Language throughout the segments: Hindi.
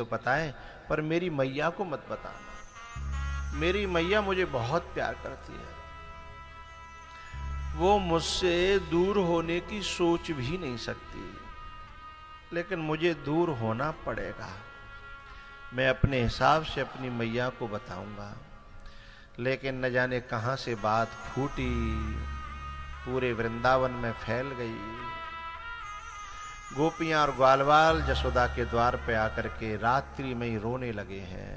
तो पता है, पर मेरी मैया को मत बताना। मेरी मैया मुझे बहुत प्यार करती है, वो मुझसे दूर होने की सोच भी नहीं सकती, लेकिन मुझे दूर होना पड़ेगा। मैं अपने हिसाब से अपनी मैया को बताऊंगा, लेकिन न जाने कहां से बात फूटी, पूरे वृंदावन में फैल गई। गोपियां और ग्वालवाल यशोदा के द्वार पे आकर के रात्रि में ही रोने लगे हैं।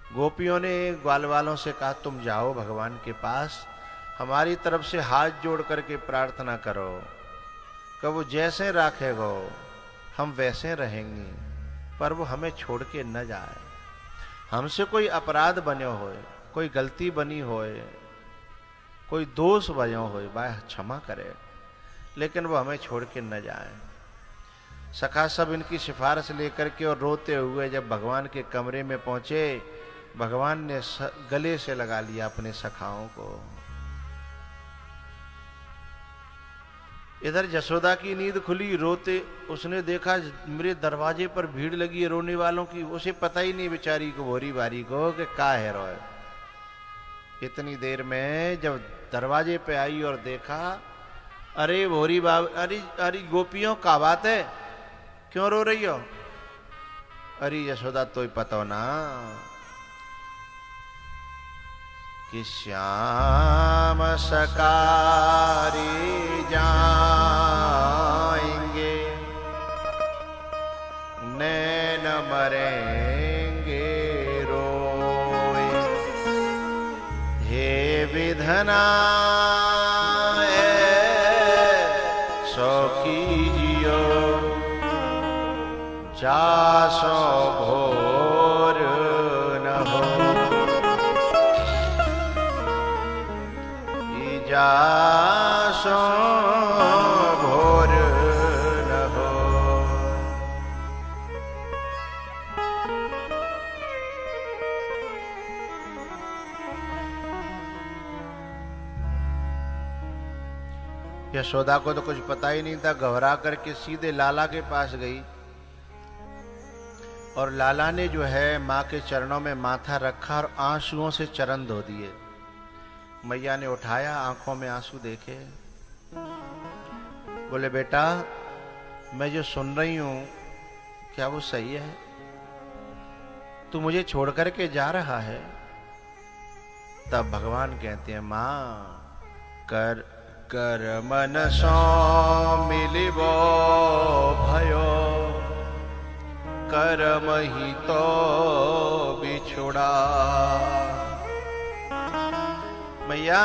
गोपियों ने ग्वालवालों से कहा, तुम जाओ भगवान के पास, हमारी तरफ से हाथ जोड़ करके प्रार्थना करो कि वो जैसे राखेगो हम वैसे रहेंगे, पर वो हमें छोड़ के न जाए। हमसे कोई अपराध बनो होए, कोई गलती बनी होए, कोई दोष बनो होए, भाई क्षमा करे, लेकिन वो हमें छोड़ के न जाए। सखा सब इनकी सिफारिश लेकर के और रोते हुए जब भगवान के कमरे में पहुंचे, भगवान ने गले से लगा लिया अपने सखाओं को। इधर यशोदा की नींद खुली, रोते उसने देखा मेरे दरवाजे पर भीड़ लगी है रोने वालों की। उसे पता ही नहीं बेचारी को, भोरी बारी को, कि का है रोए। इतनी देर में जब दरवाजे पे आई और देखा, अरे भोरी बाब, अरे गोपियों का बात है, क्यों रो रही हो? अरे यशोदा तो ही पता हो ना कि श्याम सकारी जाएंगे, नैन मरेंगे रोए। हे विधना सो कीजियो, जासो भोर न हो, जासो भोर न हो। यशोदा को तो कुछ पता ही नहीं था, घबरा करके सीधे लाला के पास गई और लाला ने जो है माँ के चरणों में माथा रखा और आंसुओं से चरण धो दिए। मैया ने उठाया, आंखों में आंसू देखे, बोले बेटा मैं जो सुन रही हूं क्या वो सही है? तू मुझे छोड़ करके जा रहा है? तब भगवान कहते हैं, मां कर कर मन सो मिलिबो भयो, कर्म ही तो बिछुड़ा। मैया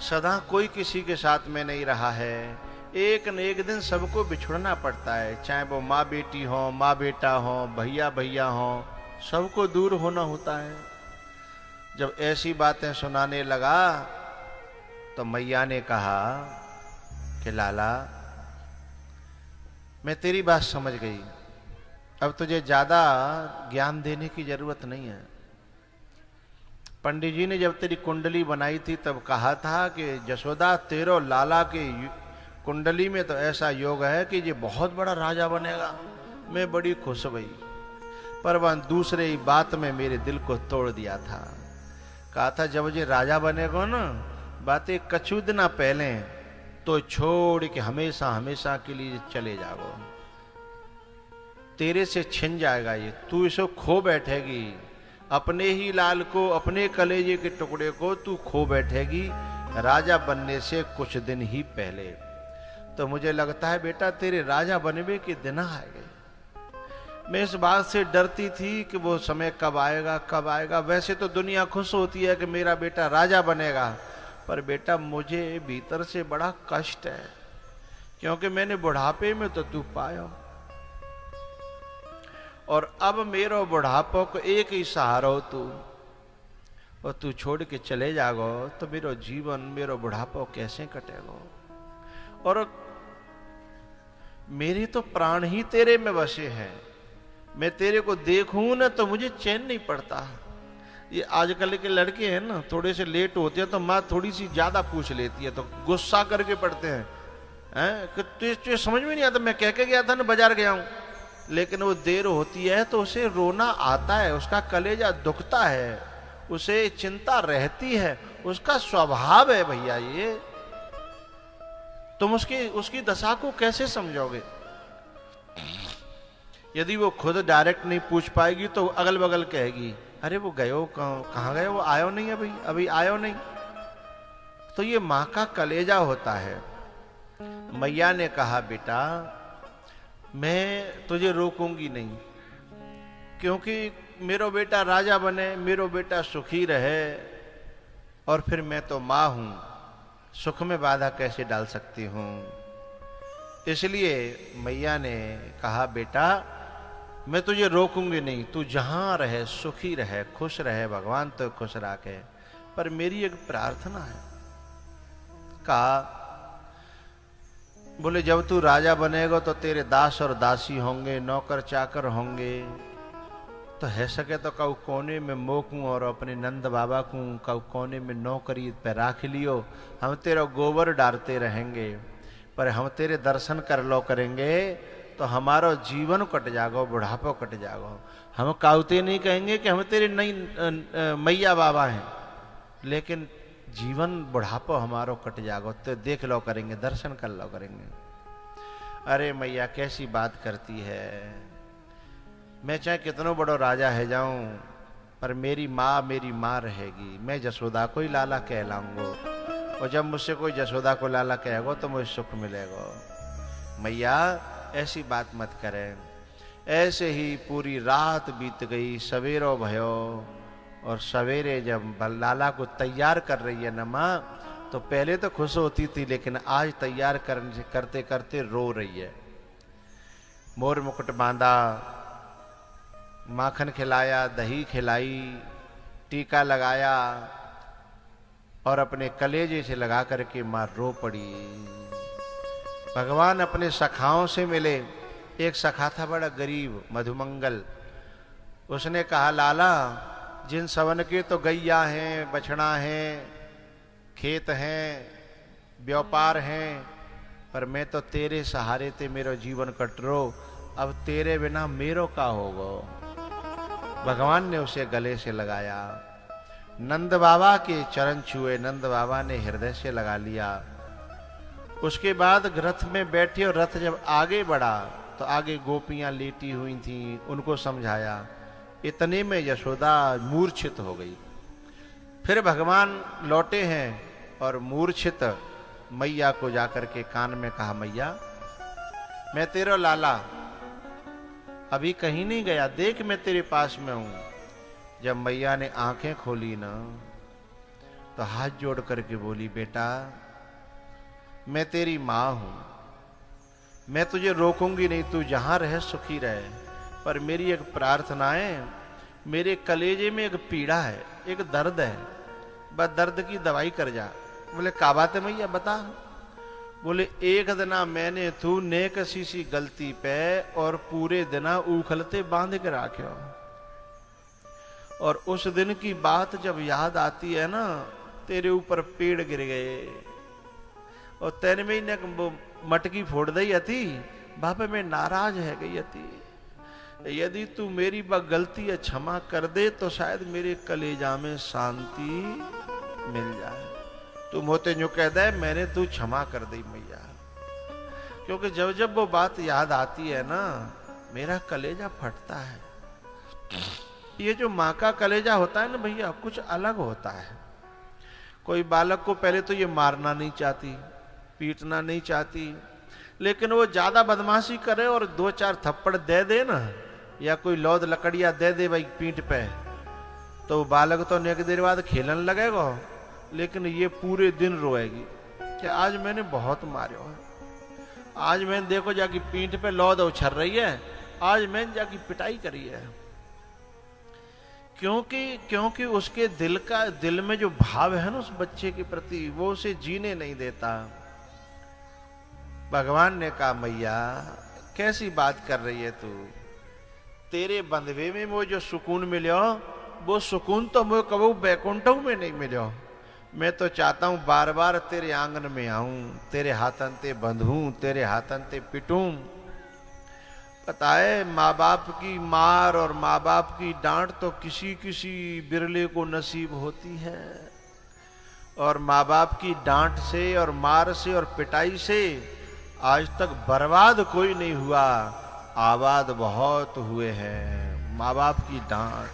सदा कोई किसी के साथ में नहीं रहा है, एक न एक दिन सबको बिछुड़ना पड़ता है, चाहे वो माँ बेटी हो, माँ बेटा हो, भैया भैया हो, सबको दूर होना होता है। जब ऐसी बातें सुनाने लगा तो मैया ने कहा कि लाला मैं तेरी बात समझ गई, अब तुझे ज्यादा ज्ञान देने की जरूरत नहीं है। पंडित जी ने जब तेरी कुंडली बनाई थी तब कहा था कि यशोदा तेरो लाला के कुंडली में तो ऐसा योग है कि ये बहुत बड़ा राजा बनेगा। मैं बड़ी खुश हुई, पर वह दूसरे ही बात में मेरे दिल को तोड़ दिया था। कहा था जब ये राजा बनेगा ना, बातें कछु दिन पहले तो छोड़ के हमेशा हमेशा के लिए चले जाओ, तेरे से छिन जाएगा ये, तू इसे खो बैठेगी, अपने ही लाल को, अपने कलेजे के टुकड़े को तू खो बैठेगी राजा बनने से कुछ दिन ही पहले। तो मुझे लगता है बेटा तेरे राजा बनने के दिन आ गए। मैं इस बात से डरती थी कि वो समय कब आएगा कब आएगा। वैसे तो दुनिया खुश होती है कि मेरा बेटा राजा बनेगा, पर बेटा मुझे भीतर से बड़ा कष्ट है, क्योंकि मैंने बुढ़ापे में तो तू पाया, और अब मेरो बुढ़ापो को एक ही सहारा हो तू, और तू छोड़ के चले जागो तो मेरो जीवन, मेरो बुढ़ापो कैसे कटेगो? और मेरे तो प्राण ही तेरे में बसे हैं, मैं तेरे को देखूं ना तो मुझे चैन नहीं पड़ता। ये आजकल के लड़के हैं ना, थोड़े से लेट होते हैं तो माँ थोड़ी सी ज्यादा पूछ लेती है, तो गुस्सा करके पड़ते हैं। तुझे समझ में नहीं आता, मैं कह के गया था ना बाजार गया हूं, लेकिन वो देर होती है तो उसे रोना आता है, उसका कलेजा दुखता है, उसे चिंता रहती है, उसका स्वभाव है भैया ये। तुम उसकी दशा को कैसे समझोगे? यदि वो खुद डायरेक्ट नहीं पूछ पाएगी तो अगल बगल कहेगी, अरे वो गयो कहाँ गए, वो आयो नहीं अभी आयो नहीं। तो ये माँ का कलेजा होता है। मैया ने कहा, बेटा मैं तुझे रोकूंगी नहीं, क्योंकि मेरो बेटा राजा बने, मेरो बेटा सुखी रहे, और फिर मैं तो माँ हूं, सुख में बाधा कैसे डाल सकती हूं। इसलिए मैया ने कहा, बेटा मैं तुझे रोकूंगी नहीं, तू जहां रहे सुखी रहे, खुश रहे, भगवान तो खुश रखे, पर मेरी एक प्रार्थना है। कहा, बोले जब तू राजा बनेगा तो तेरे दास और दासी होंगे, नौकर चाकर होंगे, तो है सके तो कऊ कोने में मोकूं और अपने नंद बाबा को कऊ कोने में नौकरी पे राख लियो, हम तेरा गोबर डालते रहेंगे, पर हम तेरे दर्शन कर लो करेंगे तो हमारा जीवन कट जागो, बुढ़ापा कट जागो। हम काउते नहीं कहेंगे कि हम तेरे नई मैया बाबा हैं, लेकिन जीवन बुढ़ापा हमारो कट जागो, तो देख लो करेंगे, दर्शन कर लो करेंगे। अरे मैया कैसी बात करती है, मैं चाहे कितनो बड़ो राजा है जाऊं, पर मेरी माँ रहेगी, मैं जसोदा को ही लाला कहलाऊंगो, और जब मुझसे कोई जसोदा को लाला कहेगो तो मुझे सुख मिलेगा। मैया ऐसी बात मत करें। ऐसे ही पूरी रात बीत गई, सवेरो भयो, और सवेरे जब लाला को तैयार कर रही है न माँ, तो पहले तो खुश होती थी, लेकिन आज तैयार करते करते रो रही है। मोर मुकुट बांधा, माखन खिलाया, दही खिलाई, टीका लगाया, और अपने कलेजे से लगा करके मां रो पड़ी। भगवान अपने सखाओं से मिले। एक सखा था बड़ा गरीब, मधुमंगल। उसने कहा, लाला जिन सवन के तो गैया हैं, बछड़ा हैं, खेत हैं, व्यापार हैं, पर मैं तो तेरे सहारे ते मेरो जीवन कट रो, अब तेरे बिना मेरो का होगा। भगवान ने उसे गले से लगाया, नंद बाबा के चरण छुए, नंद बाबा ने हृदय से लगा लिया। उसके बाद रथ में बैठे, और रथ जब आगे बढ़ा तो आगे गोपियां लेटी हुई थीं, उनको समझाया। इतने में यशोदा मूर्छित हो गई। फिर भगवान लौटे हैं और मूर्छित मैया को जाकर के कान में कहा, मैया मैं तेरा लाला अभी कहीं नहीं गया, देख मैं तेरे पास में हूं। जब मैया ने आंखें खोली ना, तो हाथ जोड़ करके बोली, बेटा मैं तेरी मां हूं, मैं तुझे रोकूंगी नहीं, तू जहां रहे सुखी रहे, पर मेरी एक प्रार्थना है, मेरे कलेजे में एक पीड़ा है, एक दर्द है, बस दर्द की दवाई कर जा। बोले का बात है मैया, बता। बोले एक दिना मैंने तू नेक सी गलती पे और पूरे दिना उखलते बांध के राख्यो, और उस दिन की बात जब याद आती है ना, तेरे ऊपर पेड़ गिर गए और तेरे में ने मटकी फोड़ दी थी, बापे में नाराज है गई थी। यदि तू मेरी गलती क्षमा कर दे तो शायद मेरे कलेजा में शांति मिल जाए। तू मोते यूं कह दे, मैंने तू क्षमा कर दी मैया, क्योंकि जब जब वो बात याद आती है ना, मेरा कलेजा फटता है। ये जो माँ का कलेजा होता है ना भैया, कुछ अलग होता है। कोई बालक को पहले तो ये मारना नहीं चाहती, पीटना नहीं चाहती, लेकिन वो ज्यादा बदमाशी करे और 2-4 थप्पड़ दे दे ना, या कोई लौद लकड़िया दे दे भाई पीठ पे, तो बालक तो एक देर बाद खेलने लगेगा, लेकिन ये पूरे दिन रोएगी कि आज मैंने बहुत मारे है, आज मैंने देखो जाके पीठ पे लौद उछल रही है, आज मैंने जाके पिटाई करी है। क्योंकि उसके दिल में जो भाव है ना उस बच्चे के प्रति, वो उसे जीने नहीं देता। भगवान ने कहा, मैया कैसी बात कर रही है तू, तेरे बंधवे में वो जो सुकून मिलो, वो सुकून तो मुझे कबू बैकुंठों में नहीं मिलो। मैं तो चाहता हूं बार बार तेरे आंगन में आऊं, तेरे हाथन ते बंधूं, तेरे हाथन ते पिटूं। पता है, माँ बाप की मार और माँ बाप की डांट तो किसी किसी बिरले को नसीब होती है, और माँ बाप की डांट से और मार से और पिटाई से आज तक बर्बाद कोई नहीं हुआ, आबाद बहुत हुए हैं। माँ बाप की डांट,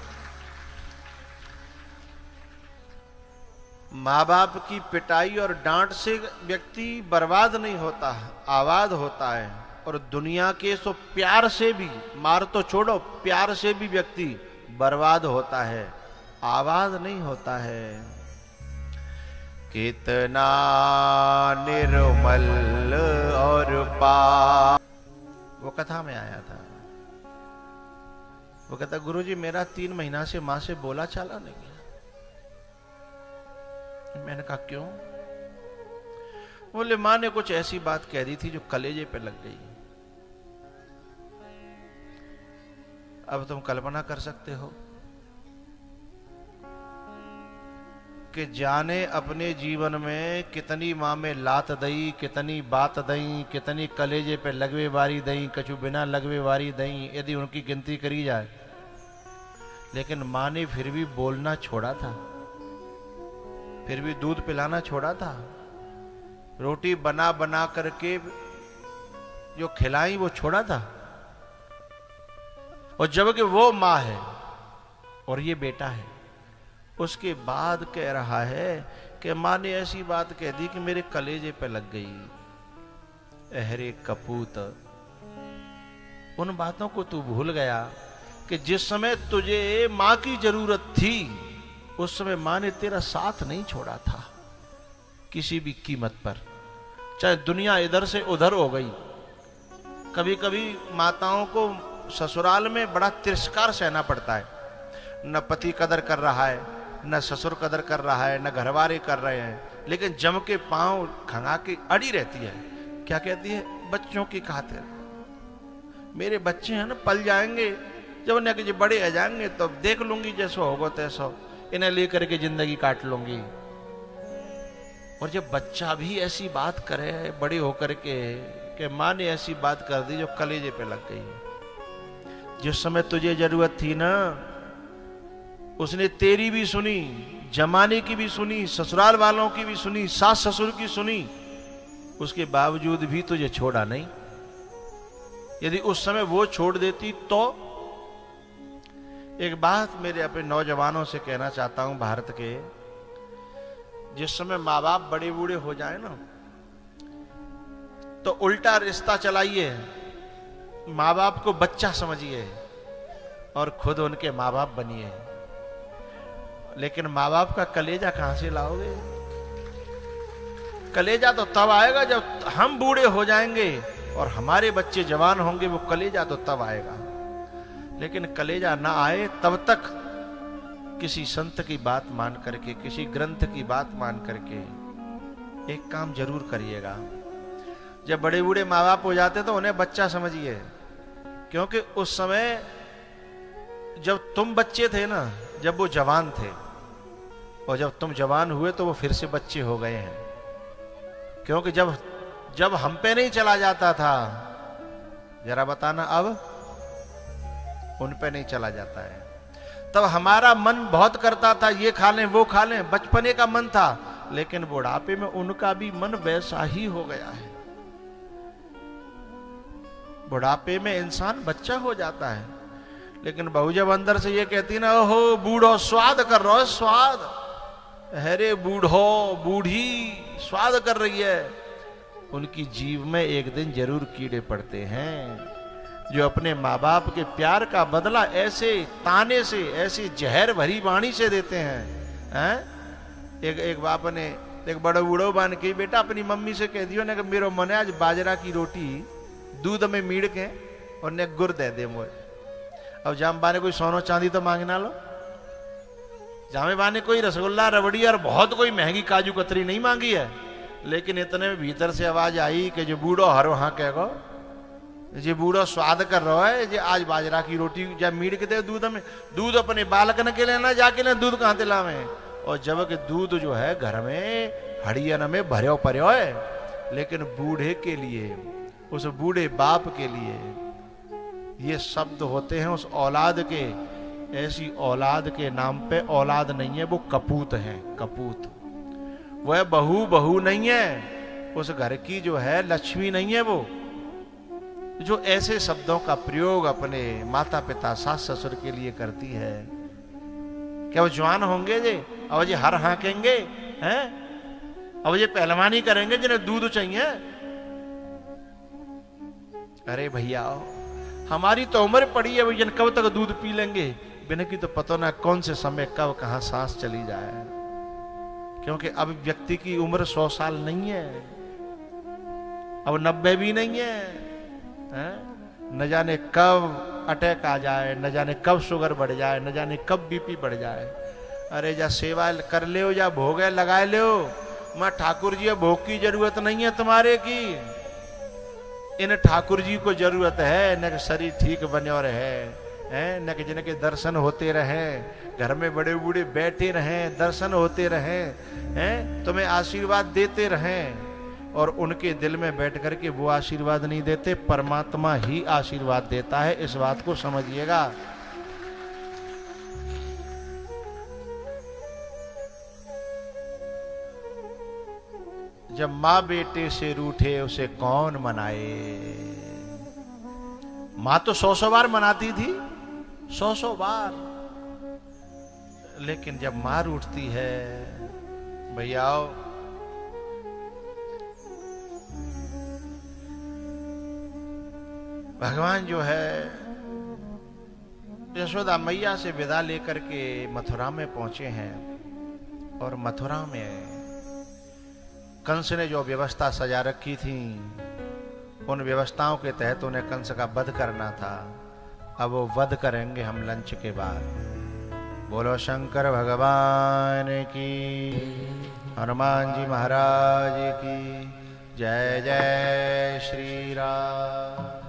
माँ बाप की पिटाई और डांट से व्यक्ति बर्बाद नहीं होता, आबाद होता है। और दुनिया के सो प्यार से भी, मार तो छोड़ो, प्यार से भी व्यक्ति बर्बाद होता है, आबाद नहीं होता है। कितना निर्मल और पाप, वो कथा में आया था। वो कहता, गुरुजी मेरा 3 महीना से मां से बोला चाला नहीं है। मैंने कहा क्यों? बोले मां ने कुछ ऐसी बात कह दी थी जो कलेजे पे लग गई। अब तुम कल्पना कर सकते हो कि जाने अपने जीवन में कितनी मां में लात दई, कितनी बात दई, कितनी कलेजे पे लगवे वारी दई, कछु बिना लगवे वारी दई, यदि उनकी गिनती करी जाए। लेकिन मां ने फिर भी बोलना छोड़ा था, फिर भी दूध पिलाना छोड़ा था, रोटी बना बना करके जो खिलाई वो छोड़ा था। और जबकि वो मां है और ये बेटा है, उसके बाद कह रहा है कि मां ने ऐसी बात कह दी कि मेरे कलेजे पे लग गई। अहरे कपूत, उन बातों को तू भूल गया कि जिस समय तुझे मां की जरूरत थी उस समय मां ने तेरा साथ नहीं छोड़ा था किसी भी कीमत पर, चाहे दुनिया इधर से उधर हो गई। कभी कभी माताओं को ससुराल में बड़ा तिरस्कार सहना पड़ता है, न पति कदर कर रहा है, न ससुर कदर कर रहा है, न घरवाले कर रहे हैं, लेकिन जम के पांव खंगा के अड़ी रहती है। क्या कहती है? बच्चों की खातिर, मेरे बच्चे हैं ना, पल जाएंगे, जब उन्हें कि बड़े आ जाएंगे तो देख लूंगी, जैसो होगा तैसो, इन्हें लेकर के जिंदगी काट लूंगी। और जब बच्चा भी ऐसी बात करे बड़े होकर के कि मां ने ऐसी बात कर दी जो कलेजे पे लग गई। जिस समय तुझे जरूरत थी ना, उसने तेरी भी सुनी, जमाने की भी सुनी, ससुराल वालों की भी सुनी, सास ससुर की सुनी, उसके बावजूद भी तुझे छोड़ा नहीं। यदि उस समय वो छोड़ देती तो। एक बात मेरे अपने नौजवानों से कहना चाहता हूं भारत के, जिस समय माँ बाप बड़े बूढ़े हो जाए ना, तो उल्टा रिश्ता चलाइए, माँ बाप को बच्चा समझिए और खुद उनके माँ बाप बनिए। लेकिन माँ बाप का कलेजा कहां से लाओगे? कलेजा तो तब आएगा जब हम बूढ़े हो जाएंगे और हमारे बच्चे जवान होंगे, वो कलेजा तो तब आएगा। लेकिन कलेजा ना आए तब तक किसी संत की बात मान करके, किसी ग्रंथ की बात मान करके एक काम जरूर करिएगा। जब बड़े बूढ़े माँ बाप हो जाते तो उन्हें बच्चा समझिए, क्योंकि उस समय जब तुम बच्चे थे ना, जब वो जवान थे, और जब तुम जवान हुए तो वो फिर से बच्चे हो गए हैं। क्योंकि जब हम पे नहीं चला जाता था, जरा बताना, अब उन पे नहीं चला जाता है। तब हमारा मन बहुत करता था ये खा लें वो खा लें, बचपने का मन था, लेकिन बुढ़ापे में उनका भी मन वैसा ही हो गया है। बुढ़ापे में इंसान बच्चा हो जाता है, लेकिन बहू जब अंदर से ये कहती ना, ओहो बूढ़ो स्वाद कर रहा है, स्वाद, अरे बूढ़ो बूढ़ी स्वाद कर रही है, उनकी जीव में एक दिन जरूर कीड़े पड़ते हैं, जो अपने माँ बाप के प्यार का बदला ऐसे ताने से, ऐसी जहर भरी वाणी से देते हैं। एक बाप ने एक बड़ा बूढ़ो बान के बेटा अपनी मम्मी से कह दियो ना कि मेरो मन आज बाजरा की रोटी दूध में मीड़ के और ने गुड़ दे दे मोए। अब जाम बाने कोई सोनो चांदी तो मांग ना लो, जामे बाने कोई रसगुल्ला रबड़ी और बहुत कोई महंगी काजू कतरी नहीं मांगी है, लेकिन इतने में भीतर से आवाज आई कि जो बूढ़ो हर वहां कहो, जे बूढ़ो स्वाद कर रहा है, जे आज बाजरा की रोटी जा मीड़ के दे दूध में, दूध अपने बालकन के लेना जाके ना दूध कहां ते लावे। और जब कि दूध जो है घर में हड़ियन में भर्यो पर्यो है, लेकिन बूढ़े के लिए, उस बूढ़े बाप के लिए ये शब्द होते हैं उस औलाद के। ऐसी औलाद के नाम पे औलाद नहीं है, वो कपूत है, कपूत। वह बहू नहीं है, उस घर की जो है लक्ष्मी नहीं है वो, जो ऐसे शब्दों का प्रयोग अपने माता पिता सास ससुर के लिए करती है। क्या वो जवान होंगे जे अब ये हर हाँकेंगे हैं? अब ये पहलवानी करेंगे जिन्हें दूध चाहिए? अरे भैया हमारी तो उम्र पड़ी है, भैया कब तक दूध पी लेंगे? बिना की तो पता ना कौन से समय कब कहां सांस चली जाए, क्योंकि अब व्यक्ति की उम्र 100 साल नहीं है, अब 90 भी नहीं है, न जाने कब अटैक आ जाए, न जाने कब शुगर बढ़ जाए, न जाने कब बीपी बढ़ जाए। अरे जा सेवा कर ले, जा भोग लगाए ले। मां ठाकुर जी भोग की जरूरत नहीं है तुम्हारे की, इन ठाकुर जी को जरूरत है न कि शरीर ठीक बने और है न कि जिनके दर्शन होते रहे, घर में बड़े बूढ़े बैठे रहें, दर्शन होते रहें, हैं तुम्हें आशीर्वाद देते रहें, और उनके दिल में बैठ करके वो आशीर्वाद नहीं देते, परमात्मा ही आशीर्वाद देता है। इस बात को समझिएगा। जब माँ बेटे से रूठे उसे कौन मनाए। माँ तो 100 बार मनाती थी, 100 बार, लेकिन जब माँ रूठती है, भैया भगवान जो है यशोदा मैया से विदा लेकर के मथुरा में पहुंचे हैं, और मथुरा में कंस ने जो व्यवस्था सजा रखी थी, उन व्यवस्थाओं के तहत उन्हें कंस का वध करना था। अब वो वध करेंगे हम लंच के बाद। बोलो शंकर भगवान की, हनुमान जी महाराज की जय। जय श्री राम।